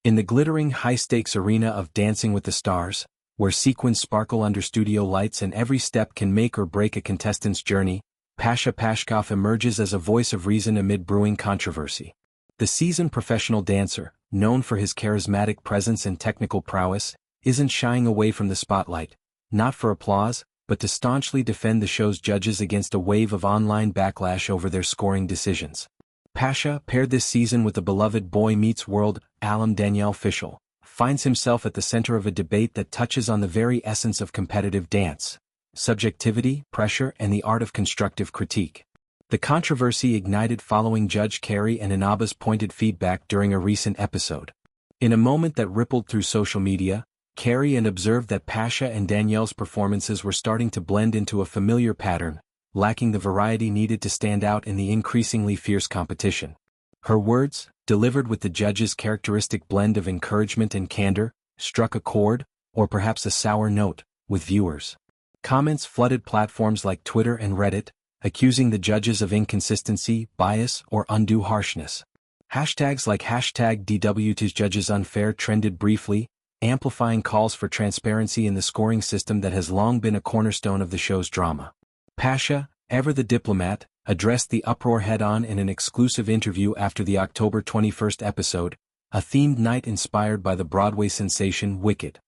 In the glittering high-stakes arena of Dancing with the Stars, where sequins sparkle under studio lights and every step can make or break a contestant's journey, Pasha Pashkov emerges as a voice of reason amid brewing controversy. The seasoned professional dancer, known for his charismatic presence and technical prowess, isn't shying away from the spotlight, not for applause, but to staunchly defend the show's judges against a wave of online backlash over their scoring decisions. Pasha, paired this season with the beloved Boy Meets World alum Danielle Fishel, finds himself at the center of a debate that touches on the very essence of competitive dance: subjectivity, pressure, and the art of constructive critique. The controversy ignited following Judge Carrie Ann Inaba's pointed feedback during a recent episode. In a moment that rippled through social media, Carrie Ann observed that Pasha and Danielle's performances were starting to blend into a familiar pattern, lacking the variety needed to stand out in the increasingly fierce competition. Her words, delivered with the judges' characteristic blend of encouragement and candor, struck a chord, or perhaps a sour note, with viewers. Comments flooded platforms like Twitter and Reddit, accusing the judges of inconsistency, bias, or undue harshness. Hashtags like #DWTS judges unfair trended briefly, amplifying calls for transparency in the scoring system that has long been a cornerstone of the show's drama. Pasha, ever the diplomat, addressed the uproar head-on in an exclusive interview after the October 21st episode, a themed night inspired by the Broadway sensation Wicked.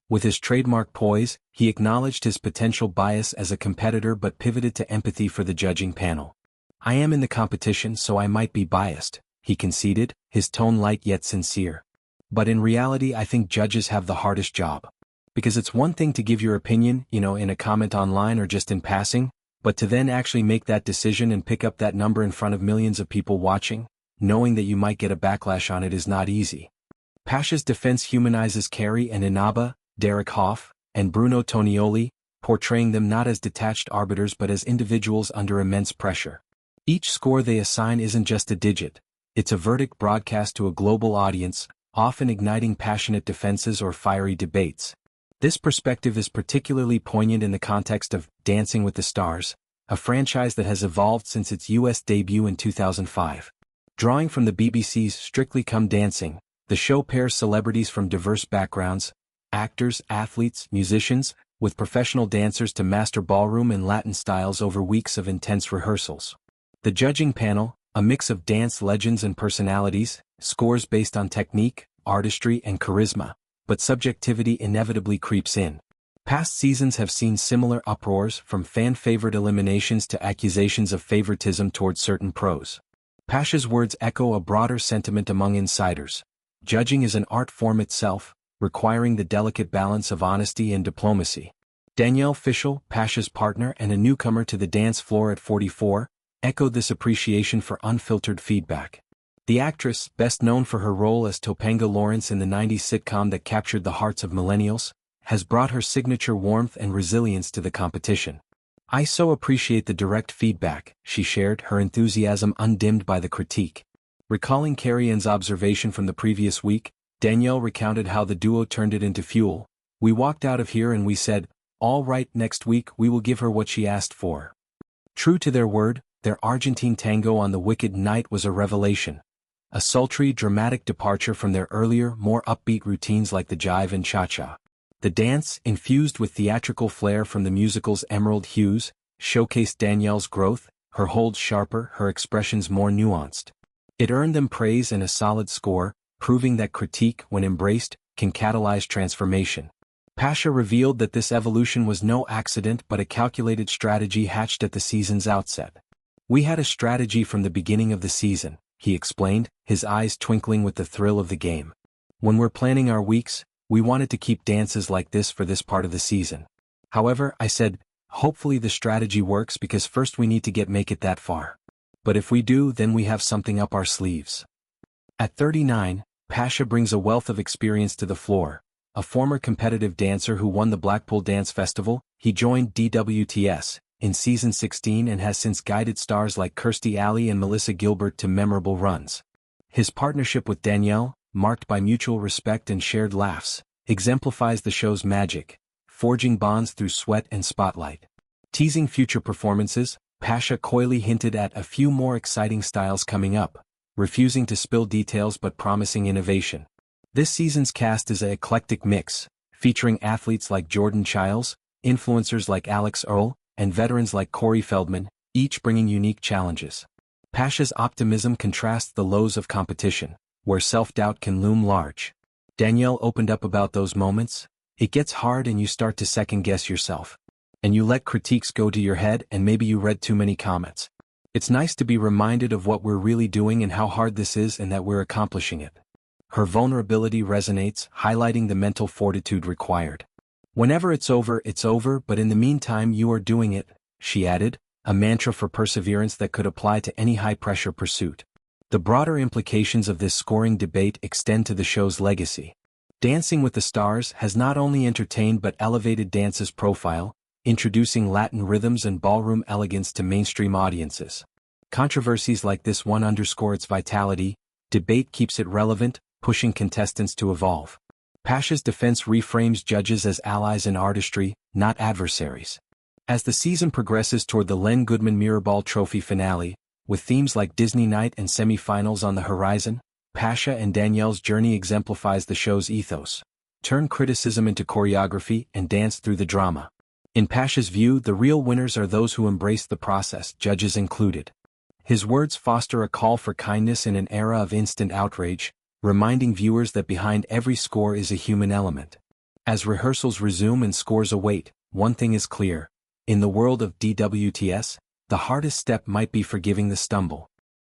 With his trademark poise, he acknowledged his potential bias as a competitor but pivoted to empathy for the judging panel. "I am in the competition, so I might be biased," he conceded, his tone light yet sincere. "But in reality, I think judges have the hardest job. Because it's one thing to give your opinion, in a comment online or just in passing, but to then actually make that decision and pick up that number in front of millions of people watching, knowing that you might get a backlash on it, is not easy." Pasha's defense humanizes Carrie Ann Inaba, Hough, and Bruno Tonioli, portraying them not as detached arbiters but as individuals under immense pressure. Each score they assign isn't just a digit, it's a verdict broadcast to a global audience, often igniting passionate defenses or fiery debates. This perspective is particularly poignant in the context of Dancing with the Stars, a franchise that has evolved since its U.S. debut in 2005. Drawing from the BBC's Strictly Come Dancing, the show pairs celebrities from diverse backgrounds, actors, athletes, musicians, with professional dancers to master ballroom and Latin styles over weeks of intense rehearsals. The judging panel, a mix of dance legends and personalities, scores based on technique, artistry, and charisma, but subjectivity inevitably creeps in. Past seasons have seen similar uproars, from fan-favored eliminations to accusations of favoritism towards certain pros. Pasha's words echo a broader sentiment among insiders. Judging is an art form itself, requiring the delicate balance of honesty and diplomacy. Danielle Fishel, Pasha's partner and a newcomer to the dance floor at 44, echoed this appreciation for unfiltered feedback. The actress, best known for her role as Topanga Lawrence in the 90s sitcom that captured the hearts of millennials, has brought her signature warmth and resilience to the competition. "I so appreciate the direct feedback," she shared, her enthusiasm undimmed by the critique. Recalling Carrie Ann's observation from the previous week, Danielle recounted how the duo turned it into fuel. "We walked out of here and we said, 'All right, next week we will give her what she asked for.'" True to their word, their Argentine tango on the Wicked night was a revelation. A sultry, dramatic departure from their earlier, more upbeat routines like the jive and cha-cha. The dance, infused with theatrical flair from the musical's Emerald Hues, showcased Danielle's growth, her hold sharper, her expressions more nuanced. It earned them praise and a solid score, proving that critique, when embraced, can catalyze transformation. Pasha revealed that this evolution was no accident but a calculated strategy hatched at the season's outset. "We had a strategy from the beginning of the season," he explained, his eyes twinkling with the thrill of the game. "When we're planning our weeks, we wanted to keep dances like this for this part of the season. However, I said, hopefully the strategy works because first we need to make it that far. But if we do, then we have something up our sleeves." At 39, Pasha brings a wealth of experience to the floor. A former competitive dancer who won the Blackpool Dance Festival, he joined DWTS in season 16 and has since guided stars like Kirstie Alley and Melissa Gilbert to memorable runs. His partnership with Danielle, marked by mutual respect and shared laughs, exemplifies the show's magic, forging bonds through sweat and spotlight. Teasing future performances, Pasha coyly hinted at a few more exciting styles coming up, refusing to spill details but promising innovation. This season's cast is an eclectic mix, featuring athletes like Jordan Chiles, influencers like Alex Earl, and veterans like Corey Feldman, each bringing unique challenges. Pasha's optimism contrasts the lows of competition, where self-doubt can loom large. Danielle opened up about those moments. It gets hard and you start to second-guess yourself. And you let critiques go to your head and maybe you read too many comments. It's nice to be reminded of what we're really doing and how hard this is and that we're accomplishing it. Her vulnerability resonates, highlighting the mental fortitude required. Whenever it's over, but in the meantime you are doing it, she added, a mantra for perseverance that could apply to any high-pressure pursuit. The broader implications of this scoring debate extend to the show's legacy. Dancing with the Stars has not only entertained but elevated dance's profile, introducing Latin rhythms and ballroom elegance to mainstream audiences. Controversies like this one underscore its vitality. Debate keeps it relevant, pushing contestants to evolve. Pasha's defense reframes judges as allies in artistry, not adversaries. As the season progresses toward the Len Goodman Mirrorball Trophy finale, with themes like Disney Night and semi-finals on the horizon, Pasha and Danielle's journey exemplifies the show's ethos. Turn criticism into choreography and dance through the drama. In Pasha's view, the real winners are those who embrace the process, judges included. His words foster a call for kindness in an era of instant outrage, reminding viewers that behind every score is a human element. As rehearsals resume and scores await, one thing is clear. In the world of DWTS, the hardest step might be forgiving the stumble.